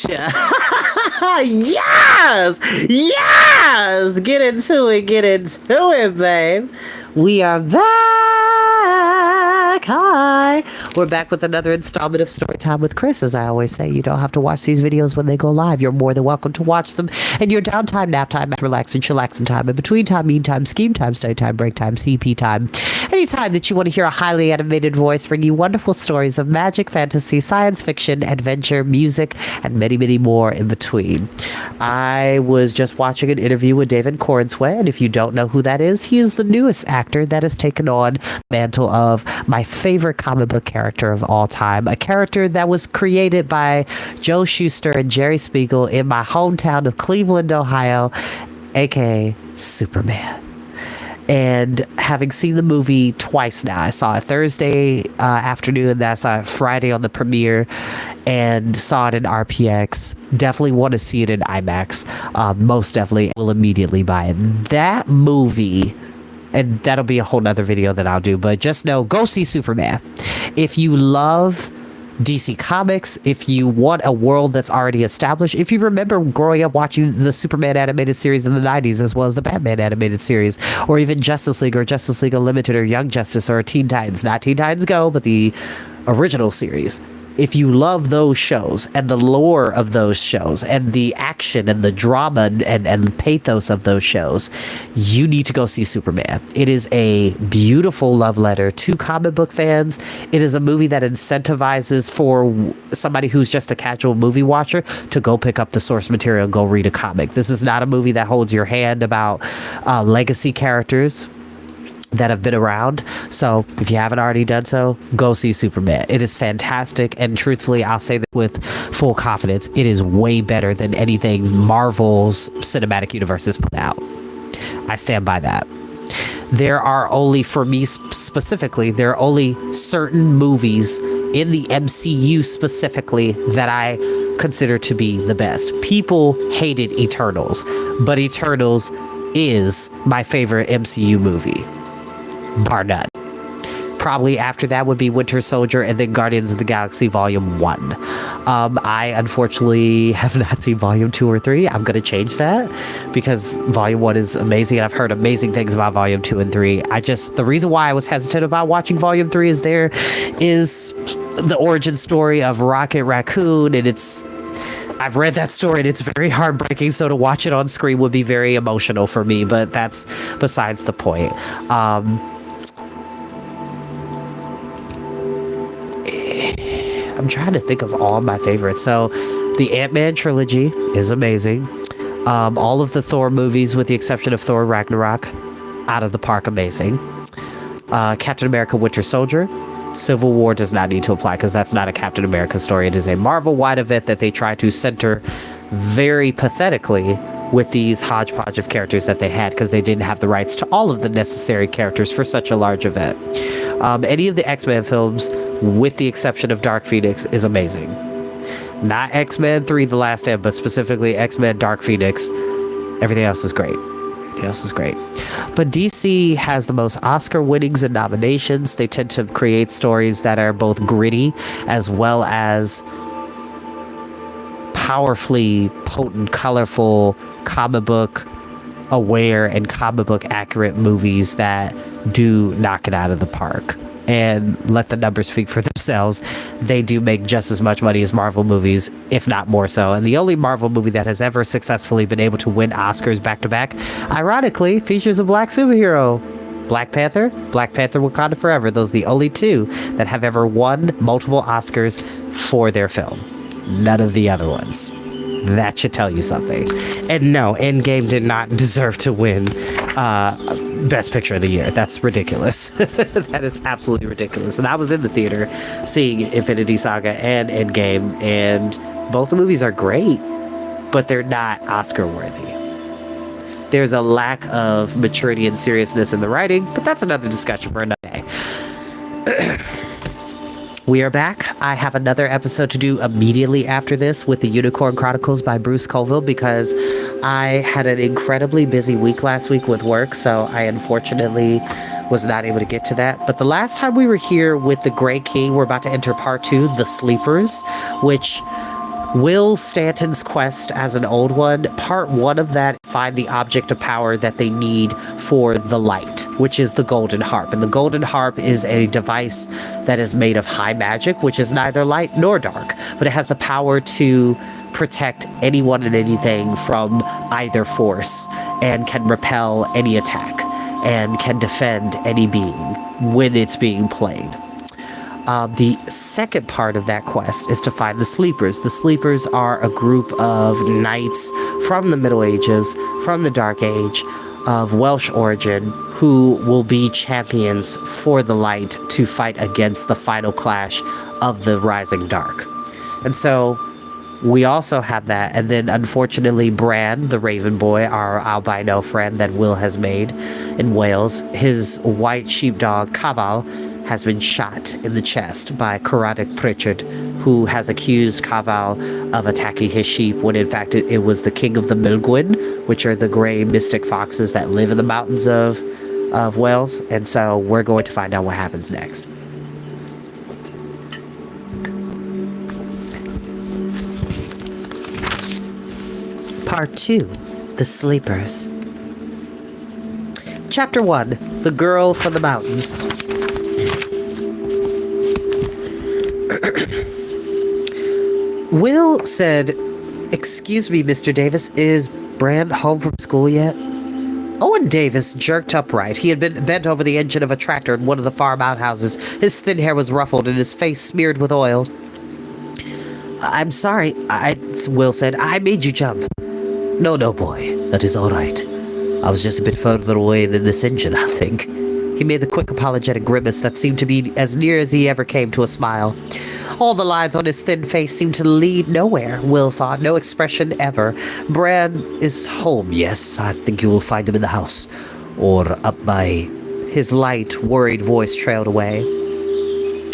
Yes! Yes! Get into it, babe. We are back. Hi. We're back with another installment of Storytime with Chris. As I always say, you don't have to watch these videos when they go live. You're more than welcome to watch them in your downtime, nap time, relaxing, chillaxing time, in between time, mean time, scheme time, study time, break time, CP time. Anytime that you want to hear a highly animated voice bring you wonderful stories of magic, fantasy, science fiction, adventure, music, and many, many more in between. I was just watching an interview with David Corensway, and if you don't know who that is, he is the newest actor that has taken on the mantle of my favorite comic book character of all time, a character that was created by Joe Shuster and Jerry Spiegel in my hometown of Cleveland, Ohio, aka Superman. And having seen the movie twice now, I saw it Thursday afternoon, and then I saw it Friday on the premiere, and saw it in RPX. Definitely want to see it in IMAX. Most definitely will immediately buy it. That movie, and that'll be a whole nother video that I'll do, but just know, go see Superman. If you love DC Comics, if you want a world that's already established, if you remember growing up watching the Superman animated series in the 90s, as well as the Batman animated series, or even Justice League or Justice League Unlimited or Young Justice or Teen Titans, not Teen Titans Go, but the original series. If you love those shows and the lore of those shows and the action and the drama and pathos of those shows, you need to go see Superman. It is a beautiful love letter to comic book fans. It is a movie that incentivizes for somebody who's just a casual movie watcher to go pick up the source material and go read a comic. This is not a movie that holds your hand about legacy characters that have been around. So if you haven't already done so, go see Superman. It is fantastic, and truthfully, I'll say that with full confidence, it is way better than anything Marvel's cinematic universe has put out. I stand by that. There are only, for me specifically, there are only certain movies in the MCU specifically that I consider to be the best. People hated Eternals, but Eternals is my favorite MCU movie, bar none. Probably after that would be Winter Soldier, and then Guardians of the Galaxy Volume 1. I unfortunately have not seen Volume 2 or 3. I'm going to change that because Volume 1 is amazing, and I've heard amazing things about Volume 2 and 3. The reason why I was hesitant about watching Volume 3 is there is the origin story of Rocket Raccoon, and I've read that story, and it's very heartbreaking, so to watch it on screen would be very emotional for me, but that's besides the point. I'm trying to think of all my favorites. So the Ant-Man trilogy is amazing. All of the Thor movies, with the exception of Thor Ragnarok, out of the park, amazing. Captain America Winter Soldier. Civil War does not need to apply because that's not a Captain America story. It is a Marvel-wide event that they try to center very pathetically with these hodgepodge of characters that they had because they didn't have the rights to all of the necessary characters for such a large event. Any of the X-Men films, with the exception of Dark Phoenix, is amazing. Not X-Men 3 The Last Stand, but specifically X-Men Dark Phoenix. Everything else is great. But DC has the most Oscar winnings and nominations. They tend to create stories that are both gritty as well as powerfully potent, colorful, comic book aware and comic book accurate movies that do knock it out of the park. And let the numbers speak for themselves. They do make just as much money as Marvel movies, if not more so. And the only Marvel movie that has ever successfully been able to win Oscars back-to-back, ironically, features a black superhero. Black Panther Wakanda Forever. Those are the only two that have ever won multiple Oscars for their film. None of the other ones. That should tell you something. And no, Endgame did not deserve to win Best Picture of the Year. That's ridiculous. That is absolutely ridiculous. And I was in the theater seeing Infinity Saga and Endgame, and both the movies are great, but they're not Oscar worthy. There's a lack of maturity and seriousness in the writing, but that's another discussion for another day. We are back. I have another episode to do immediately after this with the Unicorn Chronicles by Bruce Colville because I had an incredibly busy week last week with work, so I unfortunately was not able to get to that. But the last time we were here with the Grey King, we're about to enter part 2, The Sleepers, which Will Stanton's quest as an old one, part one of that, find the object of power that they need for the light, which is the golden harp. And the golden harp is a device that is made of high magic, which is neither light nor dark, but it has the power to protect anyone and anything from either force and can repel any attack and can defend any being when it's being played. The second part of that quest is to find the Sleepers. The Sleepers are a group of knights from the Middle Ages, from the Dark Age, of Welsh origin, who will be champions for the light to fight against the final clash of the Rising Dark. And so we also have that, and then unfortunately Bran, the Raven Boy, our albino friend that Will has made in Wales, his white sheepdog Caval has been shot in the chest by Caradoc Pritchard, who has accused Caval of attacking his sheep when in fact it was the king of the Milgwyn, which are the gray mystic foxes that live in the mountains of Wales. And so we're going to find out what happens next. Part 2, The Sleepers. Chapter 1, The Girl from the Mountains. Will said, "Excuse me, Mr. Davis, is Bran home from school yet?" Owen Davis jerked upright. He had been bent over the engine of a tractor in one of the farm outhouses. His thin hair was ruffled and his face smeared with oil. "I'm sorry," Will said. "I made you jump." No, boy. That is all right. I was just a bit further away than this engine, I think." He made the quick apologetic grimace that seemed to be as near as he ever came to a smile. All the lines on his thin face seemed to lead nowhere, Will thought, no expression ever. "Bran is home, yes. I think you will find him in the house. Or up by..." His light, worried voice trailed away.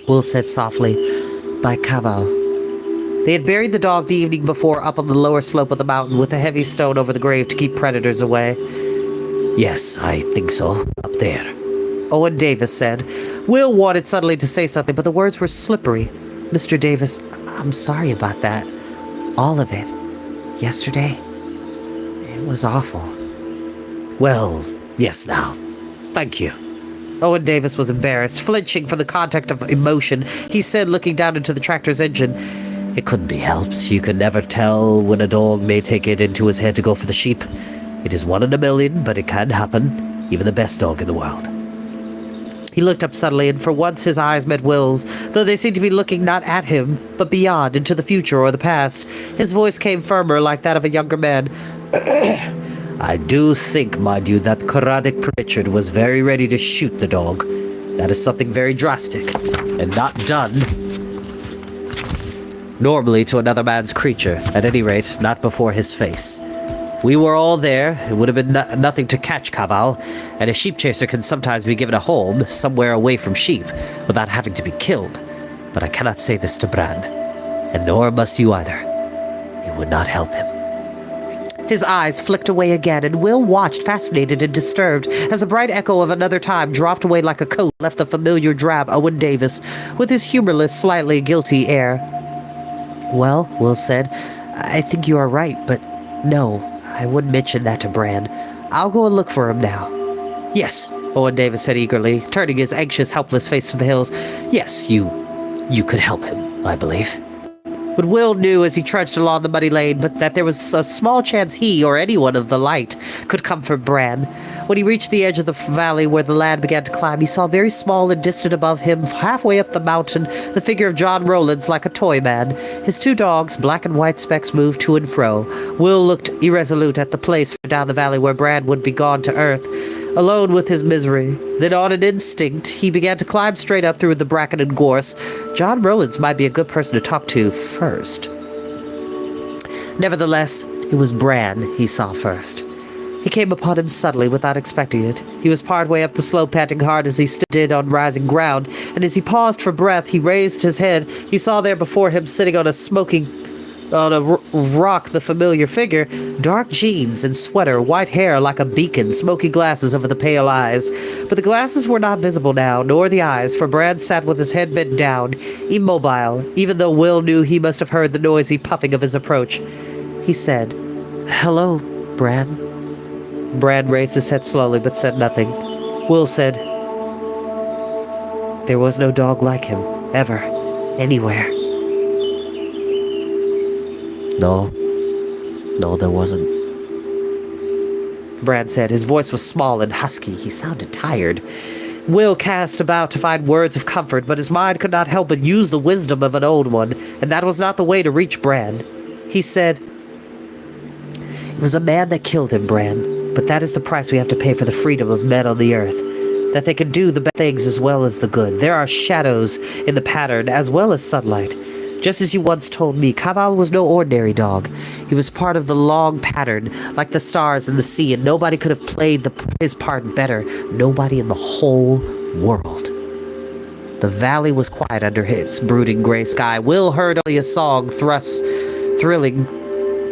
Will said softly, "By Caval." They had buried the dog the evening before up on the lower slope of the mountain with a heavy stone over the grave to keep predators away. "Yes, I think so. Up there," Owen Davis said. Will wanted suddenly to say something, but the words were slippery. "Mr. Davis, I'm sorry about that. All of it. Yesterday. It was awful." "Well, yes now. Thank you." Owen Davis was embarrassed, flinching from the contact of emotion. He said, looking down into the tractor's engine, "It couldn't be helped. You could never tell when a dog may take it into his head to go for the sheep. It is 1 in a million, but it can happen. Even the best dog in the world." He looked up suddenly, and for once his eyes met Will's, though they seemed to be looking not at him, but beyond, into the future or the past. His voice came firmer, like that of a younger man. "I do think, mind you, that Caradoc Pritchard was very ready to shoot the dog. That is something very drastic, and not done normally to another man's creature, at any rate, not before his face. We were all there. It would have been nothing to catch Caval, and a sheep chaser can sometimes be given a home somewhere away from sheep without having to be killed. But I cannot say this to Bran, and nor must you either. It would not help him." His eyes flicked away again, and Will watched, fascinated and disturbed, as a bright echo of another time dropped away like a coat, left the familiar drab Owen Davis, with his humorless, slightly guilty air. "Well," Will said, "I think you are right, but no, I wouldn't mention that to Bran. I'll go and look for him now." "Yes," Owen Davis said eagerly, turning his anxious, helpless face to the hills. "Yes, you could help him, I believe." But Will knew as he trudged along the muddy lane, but that there was a small chance he, or anyone of the light, could comfort Bran. When he reached the edge of the valley where the lad began to climb, he saw very small and distant above him, halfway up the mountain, the figure of John Rowlands like a toy man. His 2 dogs, black and white specks, moved to and fro. Will looked irresolute at the place down the valley where Bran would be gone to earth, alone with his misery. Then on an instinct, he began to climb straight up through the bracken and gorse. John Rowlands might be a good person to talk to first. Nevertheless, it was Bran he saw first. He came upon him suddenly without expecting it. He was part way up the slope, panting hard as he stood on rising ground, and as he paused for breath, he raised his head. He saw there before him, sitting on a smoking On a rock, the familiar figure, dark jeans and sweater, white hair like a beacon, smoky glasses over the pale eyes. But the glasses were not visible now, nor the eyes, for Brad sat with his head bent down, immobile, even though Will knew he must have heard the noisy puffing of his approach. He said, "Hello, Brad." Brad raised his head slowly, but said nothing. Will said, "There was no dog like him, ever, anywhere." No, there wasn't. Brad said. His voice was small and husky. He sounded tired. Will cast about to find words of comfort, but his mind could not help but use the wisdom of an old one, and that was not the way to reach Brad. He said, "It was a man that killed him, Brad, but that is the price we have to pay for the freedom of men on the earth. That they can do the bad things as well as the good. There are shadows in the pattern as well as sunlight. Just as you once told me, Kaval was no ordinary dog. He was part of the long pattern, like the stars in the sea, and nobody could have played his part better. Nobody in the whole world." The valley was quiet under its brooding gray sky. Will heard only a song thrilling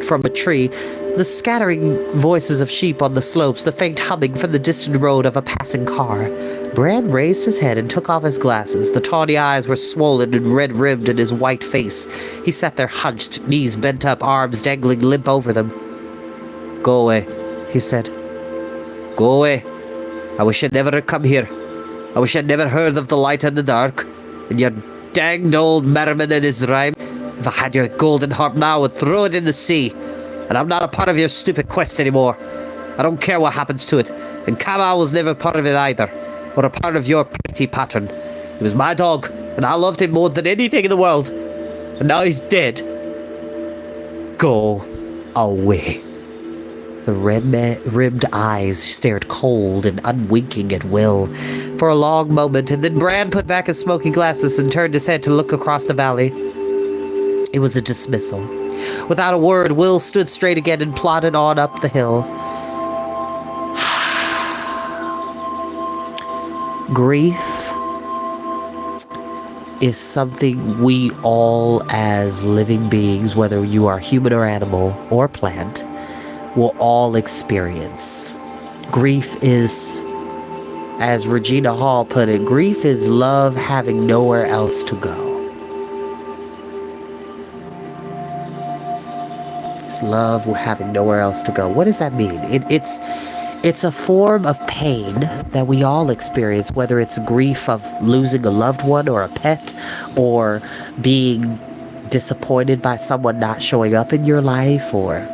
from a tree, the scattering voices of sheep on the slopes, the faint humming from the distant road of a passing car. Brad raised his head and took off his glasses. The tawny eyes were swollen and red-ribbed in his white face. He sat there hunched, knees bent up, arms dangling limp over them. "Go away," he said. "Go away. I wish I'd never had come here. I wish I'd never heard of the light and the dark, and your danged old Merriman and his rhyme. If I had your golden harp now, I'd throw it in the sea. And I'm not a part of your stupid quest anymore. I don't care what happens to it, and Kamal was never part of it either, or a part of your pretty pattern. He was my dog, and I loved him more than anything in the world. And now he's dead. Go away." The red-rimmed eyes stared cold and unwinking at Will for a long moment, and then Brad put back his smoky glasses and turned his head to look across the valley. It was a dismissal. Without a word, Will stood straight again and plodded on up the hill. Grief is something we all, as living beings, whether you are human or animal or plant, will all experience. Grief is, as Regina Hall put it, grief is love having nowhere else to go. It's love having nowhere else to go. What does that mean? It's a form of pain that we all experience, whether it's grief of losing a loved one or a pet, or being disappointed by someone not showing up in your life, or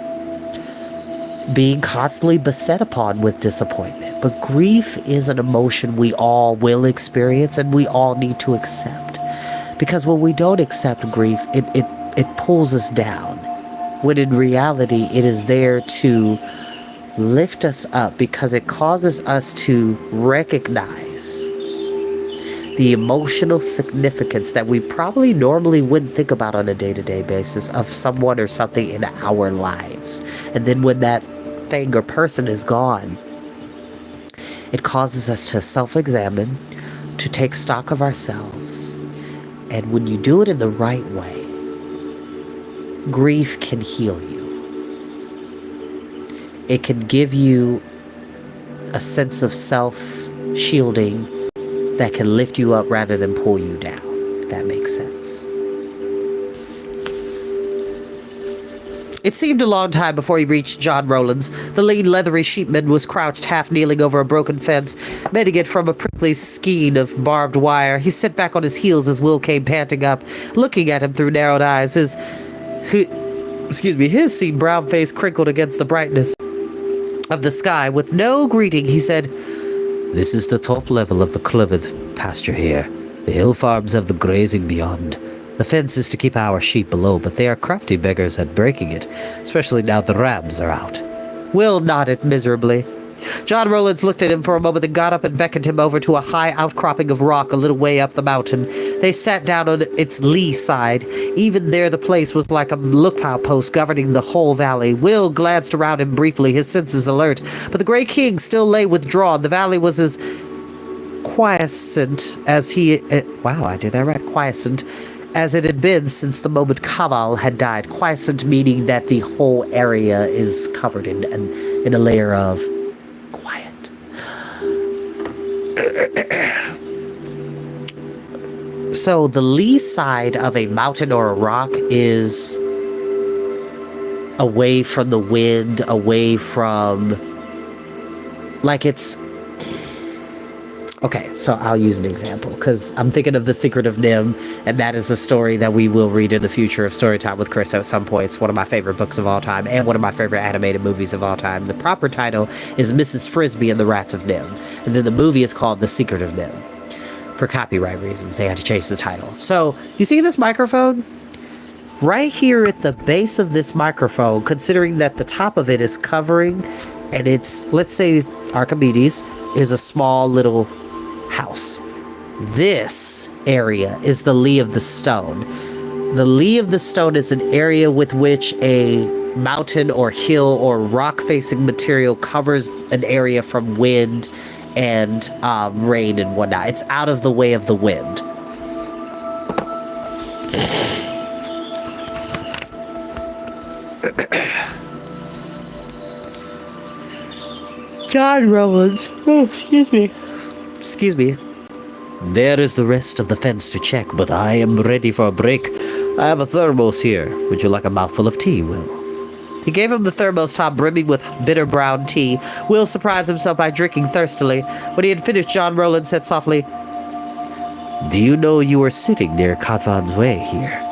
being constantly beset upon with disappointment. But grief is an emotion we all will experience, and we all need to accept. Because when we don't accept grief, it pulls us down. When in reality, it is there to lift us up, because it causes us to recognize the emotional significance that we probably normally wouldn't think about on a day-to-day basis of someone or something in our lives. And then when that thing or person is gone, it causes us to self-examine, to take stock of ourselves. And when you do it in the right way, grief can heal you. It can give you a sense of self-shielding that can lift you up rather than pull you down, if that makes sense. It seemed a long time before he reached John Rowland's. The lean, leathery sheepman was crouched, half-kneeling over a broken fence, mending it from a prickly skein of barbed wire. He sat back on his heels as Will came panting up, looking at him through narrowed eyes. His seamed brown face crinkled against the brightness of the sky. With no greeting, he said, "This is the top level of the clovered pasture here. The hill farms have the grazing beyond. The fence is to keep our sheep below, but they are crafty beggars at breaking it, especially now the rams are out." Will nodded miserably. John Rowlands looked at him for a moment, then got up and beckoned him over to a high outcropping of rock a little way up the mountain. They sat down on its lee side. Even there the place was like a lookout post governing the whole valley. Will glanced around him briefly, his senses alert, but the Grey King still lay withdrawn. The valley was as quiescent as he... wow, I did that right. Quiescent as it had been since the moment Kamal had died, quiescent meaning that the whole area is covered in a layer of quiet. So the lee side of a mountain or a rock is away from the wind, away from, like, it's, okay, so I'll use an example, because I'm thinking of The Secret of Nim, and that is a story that we will read in the future of Storytime with Chris at some point. It's one of my favorite books of all time, and one of my favorite animated movies of all time. The proper title is Mrs. Frisbee and the Rats of Nim, and then the movie is called The Secret of Nim. For copyright reasons, they had to change the title. So, you see this microphone? Right here at the base of this microphone, considering that the top of it is covering, and it's, let's say, Archimedes is a small little house. This area is the lee of the stone. The lee of the stone is an area with which a mountain or hill or rock-facing material covers an area from wind and rain and whatnot. It's out of the way of the wind. John Rollins. Oh, excuse me. There is the rest of the fence to check, but I am ready for a break. I have a thermos here. Would you like a mouthful of tea, Will? He gave him the thermos top brimming with bitter brown tea. Will surprised himself by drinking thirstily. When he had finished, John Rollins said softly, "Do you know you were sitting near Katvan's Way here?"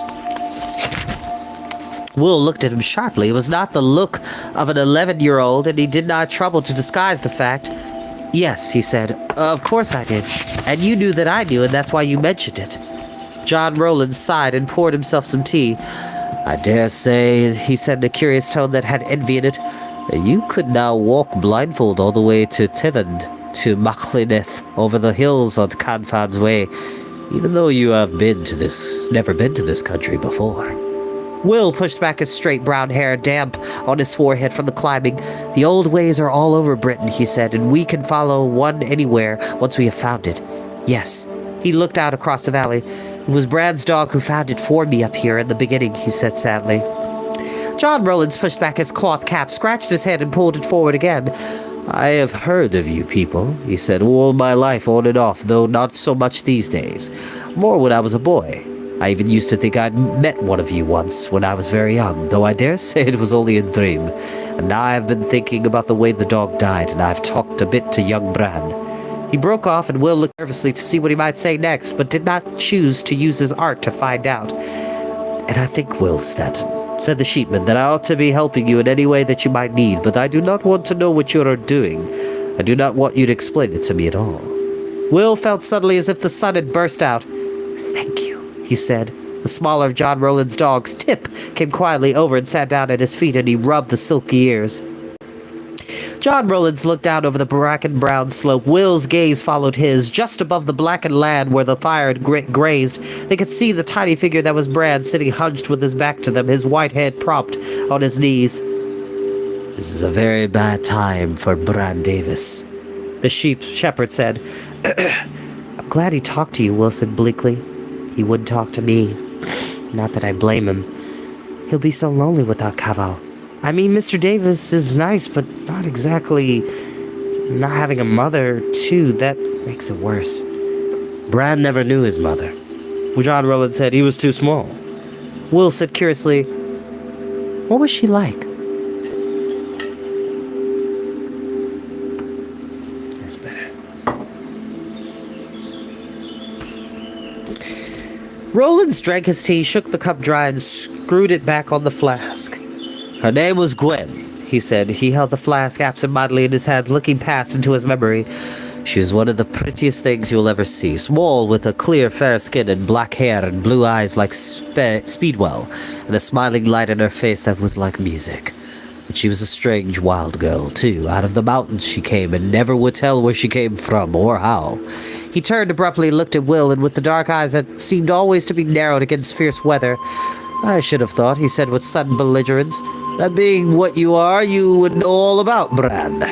Will looked at him sharply. It was not the look of an 11-year-old, and he did not trouble to disguise the fact. "Yes," he said. "Of course I did. And you knew that I knew, and that's why you mentioned it." John Rollins sighed and poured himself some tea. "I dare say," he said in a curious tone that had envy in it, "you could now walk blindfold all the way to Tevend, to Machlineth, over the hills on Katvan's Way, even though you have never been to this country before." Will pushed back his straight brown hair, damp on his forehead from the climbing. "The old ways are all over Britain," he said, "and we can follow one anywhere once we have found it. Yes." He looked out across the valley. "It was Brad's dog who found it for me up here in the beginning," he said sadly. John Rollins pushed back his cloth cap, scratched his head, and pulled it forward again. "I have heard of you people," he said, "all my life on and off, though not so much these days. More when I was a boy. I even used to think I'd met one of you once when I was very young, though I dare say it was only a dream. And now I've been thinking about the way the dog died, and I've talked a bit to young Bran." He broke off, and Will looked nervously to see what he might say next, but did not choose to use his art to find out. "And I think, Will Stanton," said the sheepman, "that I ought to be helping you in any way that you might need, but I do not want to know what you are doing. I do not want you to explain it to me at all." Will felt suddenly as if the sun had burst out. "Thank you," he said. The smaller of John Rollins' dogs, Tip, came quietly over and sat down at his feet, and he rubbed the silky ears. John Rollins looked down over the bracken brown slope. Will's gaze followed his. Just above the blackened land where the fire had grazed, they could see the tiny figure that was Brad sitting hunched with his back to them, his white head propped on his knees. "This is a very bad time for Bran Davis," the shepherd said. "I'm glad he talked to you," Will said bleakly. "He wouldn't talk to me. Not that I blame him. He'll be so lonely without Kaval. I mean, Mr. Davis is nice, but not exactly. Not having a mother, too, that makes it worse." "Bran never knew his mother." John Rollins said he was too small. Will said curiously, "What was she like?" That's better. Rollins drank his tea, shook the cup dry, and screwed it back on the flask. "Her name was Gwen," he said. He held the flask absentmindedly in his hand, looking past into his memory. "She was one of the prettiest things you'll ever see. Small, with a clear, fair skin and black hair and blue eyes like Speedwell, and a smiling light in her face that was like music. But she was a strange, wild girl, too. Out of the mountains she came, and never would tell where she came from or how." He turned abruptly and looked at Will, and with the dark eyes that seemed always to be narrowed against fierce weather. "I should have thought," he said with sudden belligerence, "that being what you are, you would know all about Bran."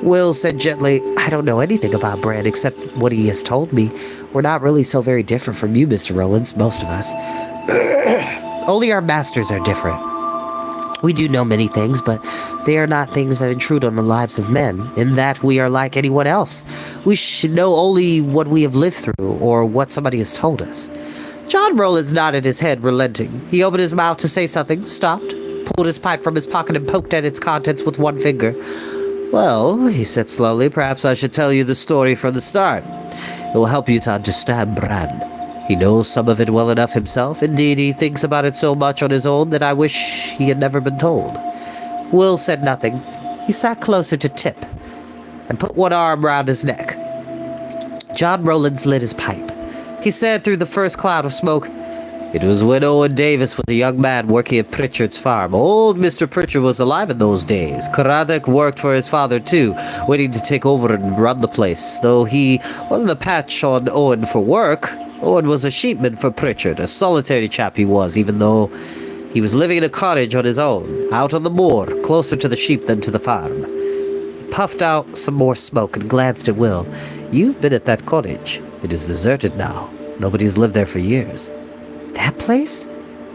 Will said gently, I don't know anything about Brand except what he has told me. We're not really so very different from you, Mr. Rollins, most of us. Only our masters are different. We do know many things, but they are not things that intrude on the lives of men, in that we are like anyone else. We should know only what we have lived through, or what somebody has told us. John Rollins nodded his head, relenting. He opened his mouth to say something, stopped, pulled his pipe from his pocket and poked at its contents with one finger. Well, he said slowly, perhaps I should tell you the story from the start. It will help you to understand Bran. He knows some of it well enough himself. Indeed, he thinks about it so much on his own that I wish he had never been told. Will said nothing. He sat closer to Tip and put one arm round his neck. John Rollins lit his pipe. He said through the first cloud of smoke, It was when Owen Davis was a young man working at Pritchard's farm. Old Mr. Pritchard was alive in those days. Karadek worked for his father too, waiting to take over and run the place. Though he wasn't a patch on Owen for work, Owen was a sheepman for Pritchard, a solitary chap he was, even though he was living in a cottage on his own, out on the moor, closer to the sheep than to the farm. He puffed out some more smoke and glanced at Will. You've been at that cottage. It is deserted now. Nobody's lived there for years. That place?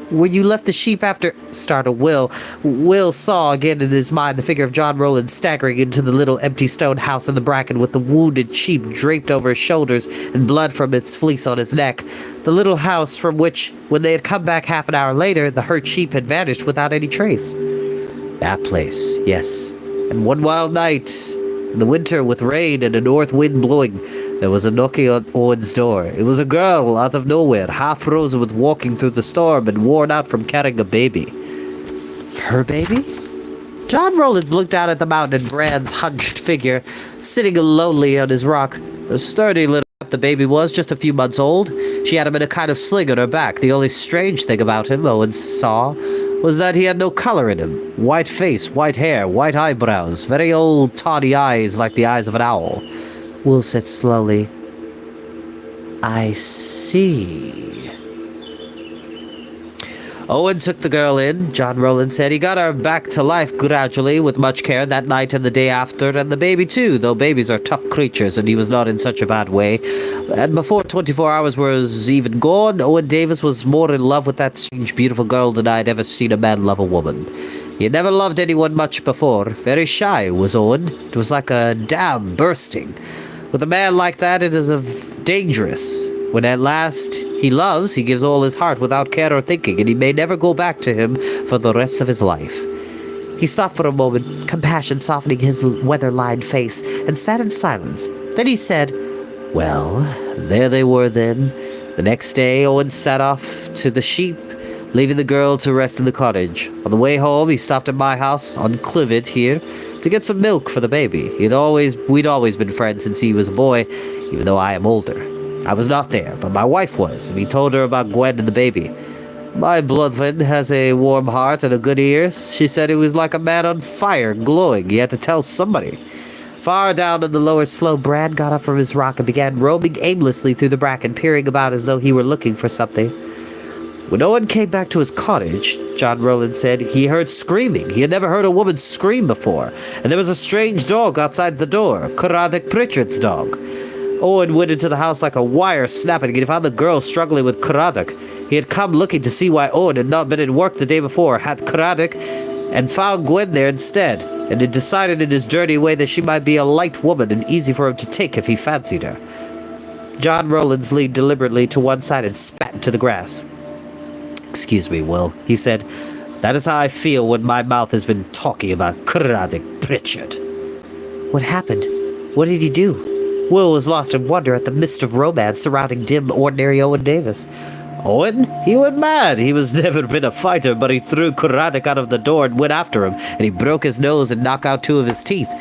Where you left the sheep after... startled Will. Will saw again in his mind the figure of John Rollins staggering into the little empty stone house in the bracken with the wounded sheep draped over his shoulders and blood from its fleece on his neck. The little house from which, when they had come back half an hour later, the hurt sheep had vanished without any trace. That place, yes. And one wild night, in the winter with rain and a north wind blowing, there was a knocking on Owen's door. It was a girl out of nowhere, half frozen with walking through the storm and worn out from carrying a baby. Her baby? John Rollins looked out at the mountain and Brand's hunched figure, sitting lonely on his rock. A sturdy little the baby was, just a few months old. She had him in a kind of sling on her back. The only strange thing about him, Owen saw, was that he had no color in him. White face, white hair, white eyebrows, very old tawny eyes like the eyes of an owl. Will said slowly, I see. Owen took the girl in, John Rollins said. He got her back to life gradually, with much care, that night and the day after, and the baby too, though babies are tough creatures, and he was not in such a bad way. And before 24 hours was even gone, Owen Davis was more in love with that strange, beautiful girl than I had ever seen a man love a woman. He had never loved anyone much before. Very shy was Owen. It was like a dam bursting. With a man like that, it is dangerous. When at last he loves, he gives all his heart without care or thinking, and he may never go back to him for the rest of his life. He stopped for a moment, compassion softening his weather-lined face, and sat in silence. Then he said, Well, there they were then. The next day, Owen set off to the sheep, leaving the girl to rest in the cottage. On the way home, he stopped at my house on Clivet here to get some milk for the baby. We'd always been friends since he was a boy, even though I am older. I was not there, but my wife was, and he told her about Gwen and the baby. My bloodfriend has a warm heart and a good ear. She said he was like a man on fire, glowing. He had to tell somebody. Far down in the lower slope, Brad got up from his rock and began roaming aimlessly through the bracken, peering about as though he were looking for something. When Owen came back to his cottage, John Rollins said, he heard screaming. He had never heard a woman scream before, and there was a strange dog outside the door, Karadek Pritchard's dog. Owen went into the house like a wire snapping, and he found the girl struggling with Karadek. He had come looking to see why Owen had not been at work the day before, had Karadek, and found Gwen there instead, and had decided in his dirty way that she might be a light woman and easy for him to take if he fancied her. John Rollins leaned deliberately to one side and spat into the grass. Excuse me, Will, he said. That is how I feel when my mouth has been talking about Karadek Pritchard. What happened? What did he do? Will was lost in wonder at the mist of romance surrounding dim, ordinary Owen Davis. Owen? He went mad. He was never been a fighter, but he threw Karadek out of the door and went after him, and he broke his nose and knocked out 2 of his teeth.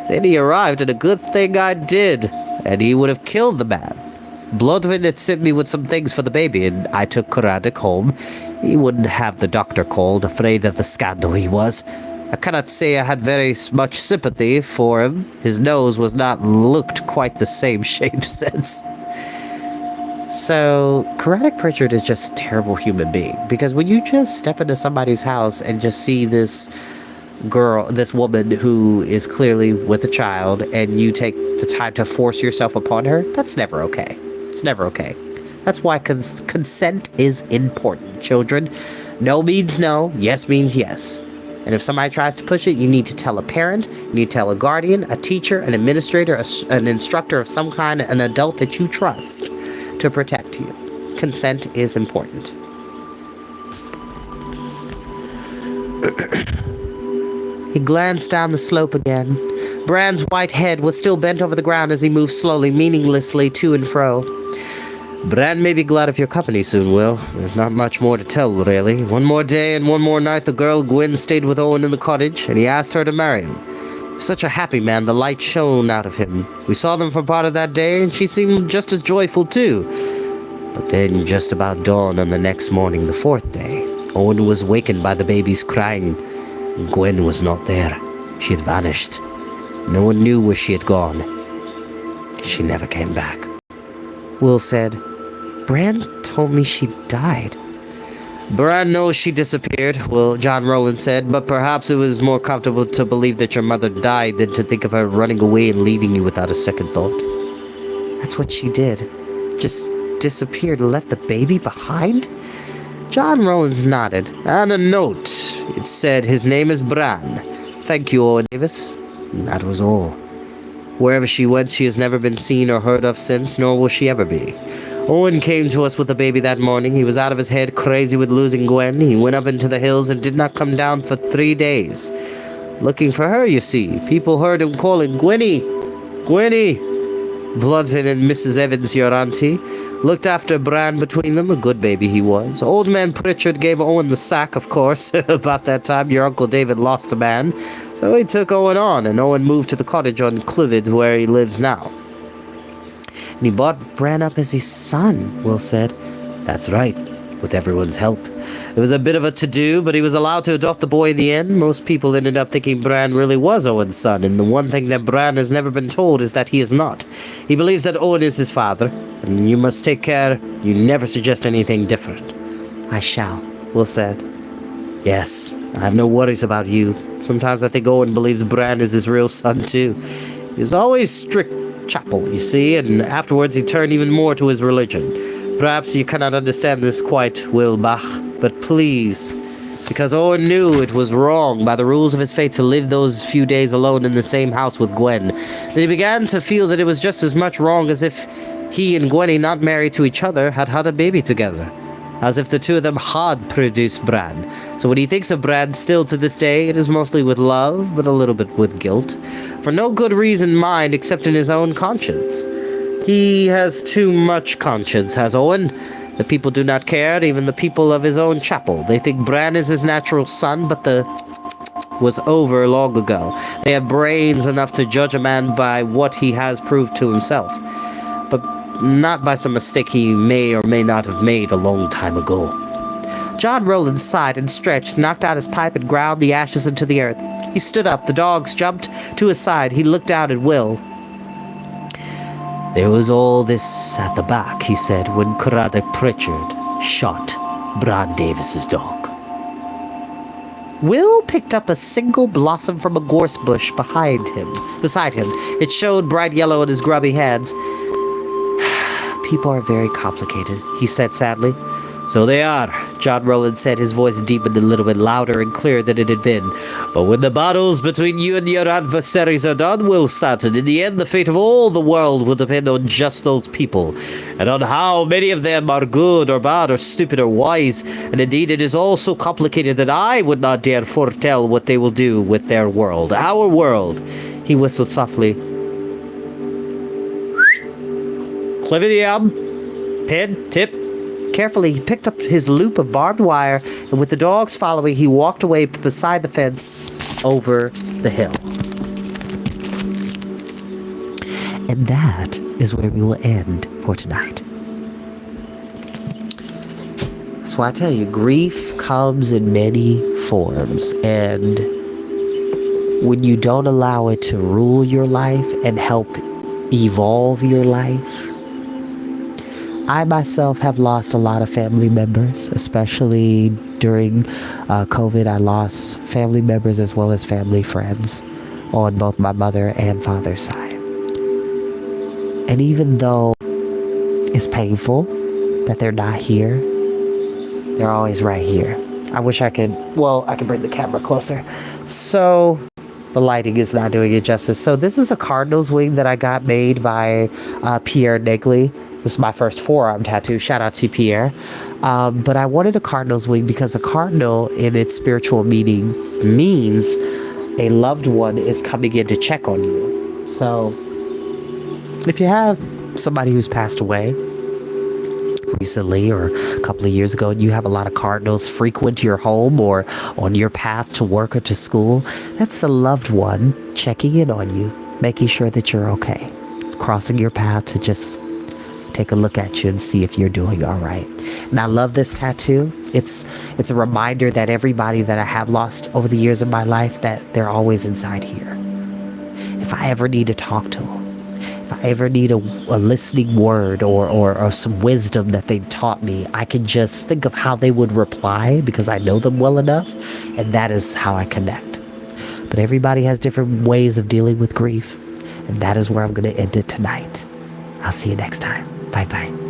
Then he arrived, and a good thing I did, and he would have killed the man. Bloodvin had sent me with some things for the baby, and I took Karadek home. He wouldn't have the doctor called, afraid of the scandal he was. I cannot say I had very much sympathy for him. His nose was not looked quite the same shape since. So, Karadek Pritchard is just a terrible human being. Because when you just step into somebody's house and just see this this woman who is clearly with a child, and you take the time to force yourself upon her, that's never okay. It's never okay. That's why consent is important, children. No means no, yes means yes. And if somebody tries to push it, you need to tell a parent, you need to tell a guardian, a teacher, an administrator, an instructor of some kind, an adult that you trust to protect you. Consent is important. He glanced down the slope again. Bran's white head was still bent over the ground as he moved slowly, meaninglessly to and fro. Bran may be glad of your company soon, Will. There's not much more to tell, really. One more day and one more night the girl Gwyn stayed with Owen in the cottage, and he asked her to marry him. He was such a happy man, the light shone out of him. We saw them for part of that day, and she seemed just as joyful, too. But then, just about dawn on the next morning, the fourth day, Owen was wakened by the baby's crying. Gwyn was not there. She had vanished. No one knew where she had gone. She never came back. Will said, Bran told me she died. Bran knows she disappeared, John Rowland said, but perhaps it was more comfortable to believe that your mother died than to think of her running away and leaving you without a second thought. That's what she did. Just disappeared and left the baby behind? John Rowlands nodded. And a note. It said, his name is Bran. Thank you, Owen Davis. And that was all. Wherever she went, she has never been seen or heard of since, nor will she ever be. Owen came to us with the baby that morning. He was out of his head, crazy with losing Gwen. He went up into the hills and did not come down for 3 days. Looking for her, you see. People heard him calling, Gwenny! Gwenny! Bloodfin and Mrs. Evans, your auntie, looked after Bran between them. A good baby he was. Old man Pritchard gave Owen the sack, of course. About that time, your Uncle David lost a man. So he took Owen on, and Owen moved to the cottage on Clivid, where he lives now. And he brought Bran up as his son, Will said. That's right, with everyone's help. It was a bit of a to-do, but he was allowed to adopt the boy in the end. Most people ended up thinking Bran really was Owen's son, and the one thing that Bran has never been told is that he is not. He believes that Owen is his father, and you must take care you never suggest anything different. I shall, Will said. Yes, I have no worries about you. Sometimes I think Owen believes Bran is his real son, too. He was always strict chapel, you see, and afterwards he turned even more to his religion. Perhaps you cannot understand this quite, Wilbach, but please, because Owen knew it was wrong by the rules of his fate to live those few days alone in the same house with Gwen, that he began to feel that it was just as much wrong as if he and Gwenny, not married to each other, had had a baby together. As if the two of them had produced Bran. So when he thinks of Bran still to this day, it is mostly with love, but a little bit with guilt. For no good reason in mind except in his own conscience. He has too much conscience, has Owen. The people do not care, even the people of his own chapel. They think Bran is his natural son, but the was over long ago. They have brains enough to judge a man by what he has proved to himself. But not by some mistake he may or may not have made a long time ago. John Rowland sighed and stretched, knocked out his pipe and ground the ashes into the earth. He stood up. The dogs jumped to his side. He looked out at Will. There was all this at the back, he said, when Craddock Pritchard shot Bran Davis's dog. Will picked up a single blossom from a gorse bush beside him. It showed bright yellow in his grubby hands. People are very complicated, he said sadly. So they are, John Rowland said, his voice deepened a little bit louder and clearer than it had been. But when the battles between you and your adversaries are done, Will Stanton, in the end the fate of all the world will depend on just those people, and on how many of them are good or bad or stupid or wise, and indeed it is all so complicated that I would not dare foretell what they will do with their world, our world. He whistled softly. Clividium, pin, tip. Carefully, he picked up his loop of barbed wire, and with the dogs following, he walked away beside the fence over the hill. And that is where we will end for tonight. That's why I tell you, grief comes in many forms, and when you don't allow it to rule your life and help evolve your life, I myself have lost a lot of family members, especially during COVID. I lost family members as well as family friends on both my mother and father's side. And even though it's painful that they're not here, they're always right here. I wish I could bring the camera closer. So the lighting is not doing it justice. So this is a cardinal's wing that I got made by Pierre Negley. This is my first forearm tattoo. Shout out to Pierre. But I wanted a cardinal's wing because a cardinal in its spiritual meaning means a loved one is coming in to check on you. So if you have somebody who's passed away recently or a couple of years ago and you have a lot of cardinals frequent your home or on your path to work or to school, that's a loved one checking in on you, making sure that you're okay, crossing your path to just take a look at you and see if you're doing all right. And I love this tattoo. It's a reminder that everybody that I have lost over the years of my life, that they're always inside here. If I ever need to talk to them, if I ever need a listening word or some wisdom that they've taught me, I can just think of how they would reply because I know them well enough, and that is how I connect. But everybody has different ways of dealing with grief, and that is where I'm going to end it tonight. I'll see you next time. Bye-bye.